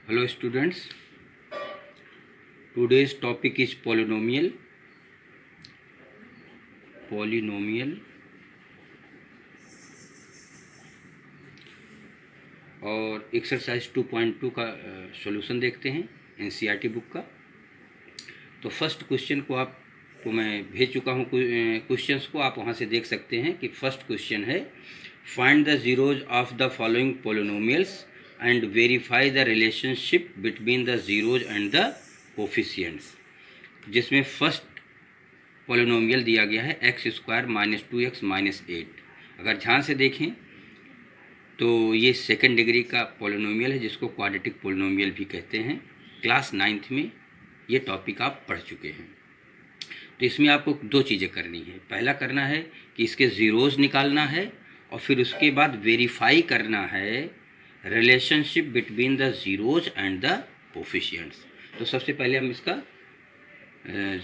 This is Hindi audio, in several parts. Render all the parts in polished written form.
Hello students, today's topic is polynomial और एक्सरसाइज 2.2 का सॉल्यूशन देखते हैं एनसीईआरटी बुक का। तो फर्स्ट क्वेश्चन को मैं भेज चुका हूँ, क्वेश्चंस को आप वहाँ से देख सकते हैं कि फर्स्ट क्वेश्चन है find the zeros of the following polynomials and verify the relationship between the zeros and the coefficients, जिसमें फर्स्ट पोलिनोमियल दिया गया है x² - 2x - 8। अगर ध्यान से देखें तो ये सेकंड डिग्री का पोलिनोमियल है जिसको क्वाड्रेटिक पोलिनोमियल भी कहते हैं। क्लास 9th में ये टॉपिक आप पढ़ चुके हैं। तो इसमें आपको दो चीज़ें करनी है। पहला करना है कि इसके ज़ीरोज़ निकालना है और फिर उसके बाद वेरीफाई करना है relationship between the zeros and the coefficients. तो सबसे पहले हम इसका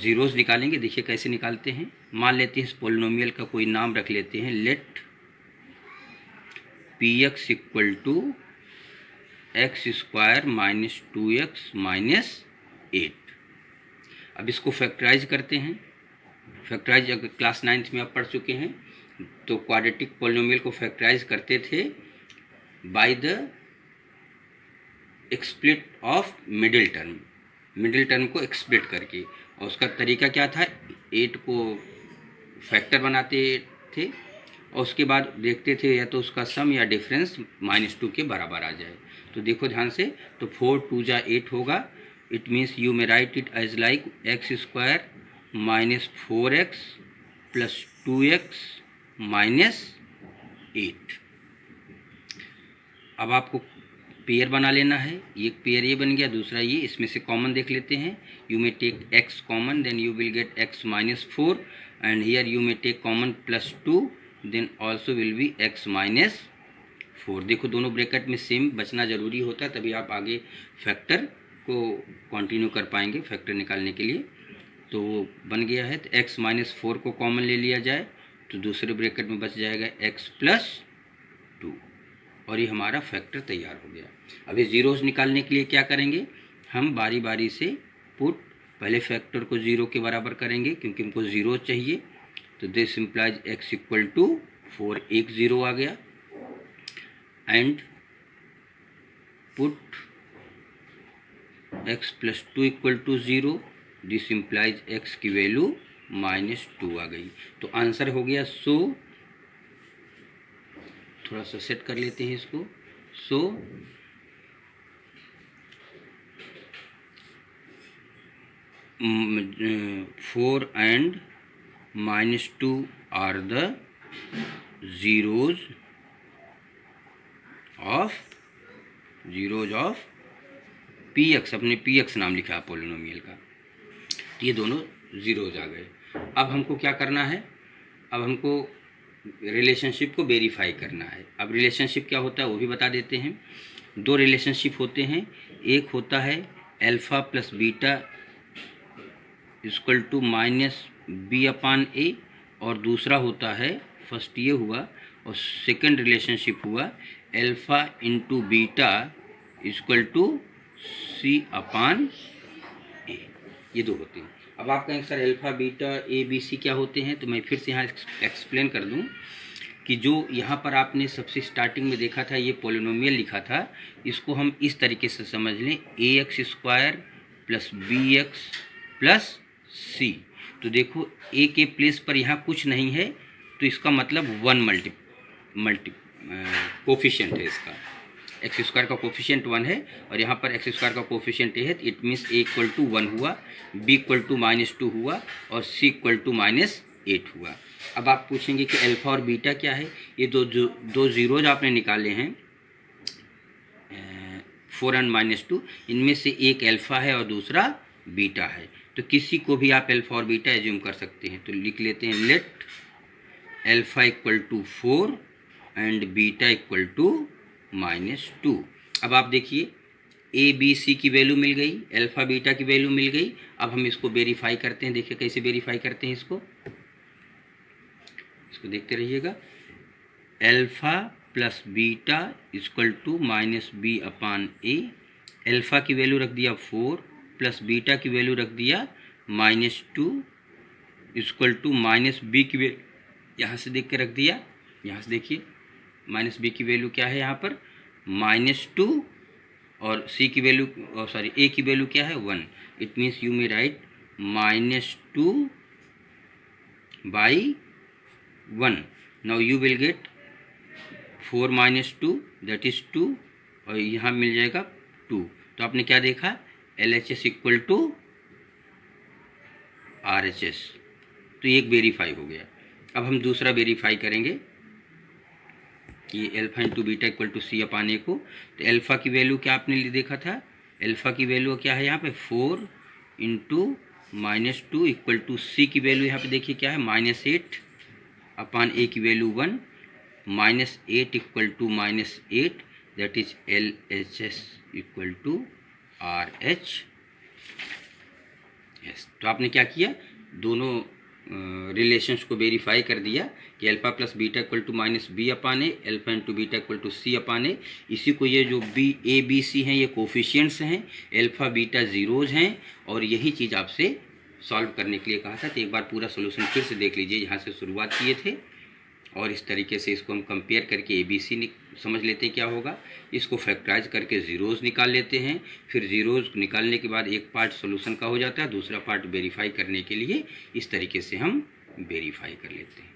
ज़ीरोज़ निकालेंगे। देखिए कैसे निकालते हैं। मान लेते हैं इस पोलिनोमियल का कोई नाम रख लेते हैं, लेट px = x² - 2x - 8। अब इसको फैक्टराइज करते हैं। फैक्टराइज अगर क्लास 9th में आप पढ़ चुके हैं तो क्वाड्रेटिक पोलिनोमियल को फैक्टराइज करते थे by the split of middle term को एक्सप्लिट करके। और उसका तरीका क्या था, 8 को फैक्टर बनाते थे और उसके बाद देखते थे या तो उसका सम या डिफरेंस -2 के बराबर आ जाए। तो देखो ध्यान से, तो 4 × 2 = 8 होगा। It means you may write it as like x² - 4x + 2x - 8। अब आपको पेयर बना लेना है। एक पेयर ये बन गया, दूसरा ये। इसमें से कॉमन देख लेते हैं। You may take x common, then you will get x - 4 and here you may take common +2, then also will be x - 4। देखो दोनों ब्रैकेट में सेम बचना ज़रूरी होता है, तभी आप आगे फैक्टर को कंटिन्यू कर पाएंगे फैक्टर निकालने के लिए। तो वो बन गया है। तो x - 4 को कॉमन ले लिया जाए तो दूसरे ब्रैकेट में बच जाएगा x + 2 और ये हमारा फैक्टर तैयार हो गया। अब ये ज़ीरोज़ निकालने के लिए क्या करेंगे, हम बारी बारी से पहले फैक्टर को 0 के बराबर करेंगे क्योंकि हमको ज़ीरो चाहिए। तो दिस इम्प्लाइज x = 4, एक 0 आ गया। And put x + 2 = 0, this implies x की वैल्यू -2 आ गई। तो आंसर हो गया थोड़ा सा सेट कर लेते हैं इसको। 4 and -2 are the zeros of px। अपने px नाम लिखा है पोलिनोमियल का, तो ये दोनों ज़ीरोज़ आ गए। अब हमको क्या करना है, अब हमको रिलेशनशिप को वेरीफाई करना है। अब रिलेशनशिप क्या होता है वो भी बता देते हैं। दो रिलेशनशिप होते हैं, एक होता है अल्फ़ा + बीटा = -b/a और दूसरा होता है, फर्स्ट ये हुआ और सेकंड रिलेशनशिप हुआ अल्फ़ा × बीटा = c/a। ये दो होते हैं। अब आप कहेंगे sir alpha beta a b c क्या होते हैं, तो मैं फिर से यहाँ एक्सप्लेन कर दूँ कि जो यहाँ पर आपने सबसे स्टार्टिंग में देखा था ये पोलिनोमियल लिखा था, इसको हम इस तरीके से समझ लें ax² + bx + c। तो देखो a के प्लेस पर यहाँ कुछ नहीं है तो इसका मतलब 1 कोफिशिएंट है इसका। x² का कोफिशिएंट 1 है और यहाँ पर x² का कोफिशिएंट a है। इट मीन्स a = 1 हुआ, b = -2 हुआ और c = -8 हुआ। अब आप पूछेंगे कि अल्फ़ा और बीटा क्या है। ये दो ज़ीरोज़ आपने निकाले हैं 4 and -2, इनमें से एक अल्फ़ा है और दूसरा बीटा है। तो किसी को भी आप अल्फ़ा और बीटा एज्यूम कर सकते हैं। तो लिख लेते हैं लेट अल्फ़ा = 4 एंड बीटा = -2। अब आप देखिए a b c की वैल्यू मिल गई, अल्फ़ा बीटा की वैल्यू मिल गई। अब हम इसको वेरीफाई करते हैं। देखिए कैसे वेरीफाई करते हैं इसको देखते रहिएगा। अल्फ़ा + बीटा = -b/a अल्फ़ा की वैल्यू रख दिया 4 प्लस बीटा की वैल्यू रख दिया -2 इक्वल टू माइनस बी की वैल्यू यहाँ से देख के रख दिया। यहाँ से देखिए माइनस बी की वैल्यू क्या है यहाँ पर -2 और सी की वैल्यू सॉरी ए की वैल्यू क्या है 1। It means you may right -2 by 1। Now you will gate 4 - 2 that is 2 और यहाँ मिल जाएगा 2। तो आपने क्या देखा LHS इक्वल टू RHS। तो ये एक वेरीफाई हो गया। अब हम दूसरा वेरीफाई करेंगे कि alpha into beta equal to C upon A को। तो अल्फ़ा की वैल्यू क्या आपने देखा था, अल्फ़ा की वैल्यू क्या है यहाँ पे 4 इंटू -2 इक्वल टू सी की वैल्यू यहाँ पे देखिए क्या है -8 अपान ए की value 1 -8 equal to -8 that is LHS equal to RH। Yes, तो आपने क्या किया दोनों रिलेशंस को वेरीफाई कर दिया कि alpha plus beta equal to -b upon A, alpha into beta equal to C upon A. इसी को ये जो A B C हैं ये कोफिशिएंट्स हैं, अल्फ़ा बीटा ज़ीरोज़ हैं और यही चीज़ आपसे सॉल्व करने के लिए कहा था। तो एक बार पूरा सोल्यूशन फिर से देख लीजिए जहाँ से शुरुआत किए थे और इस तरीके से इसको हम कंपेयर करके ABC समझ लेते हैं क्या होगा। इसको फैक्टराइज करके ज़ीरोज़ निकाल लेते हैं, फिर ज़ीरोज़ निकालने के बाद एक पार्ट सोल्यूशन का हो जाता है, दूसरा पार्ट वेरीफाई करने के लिए इस तरीके से हम वेरीफाई कर लेते हैं।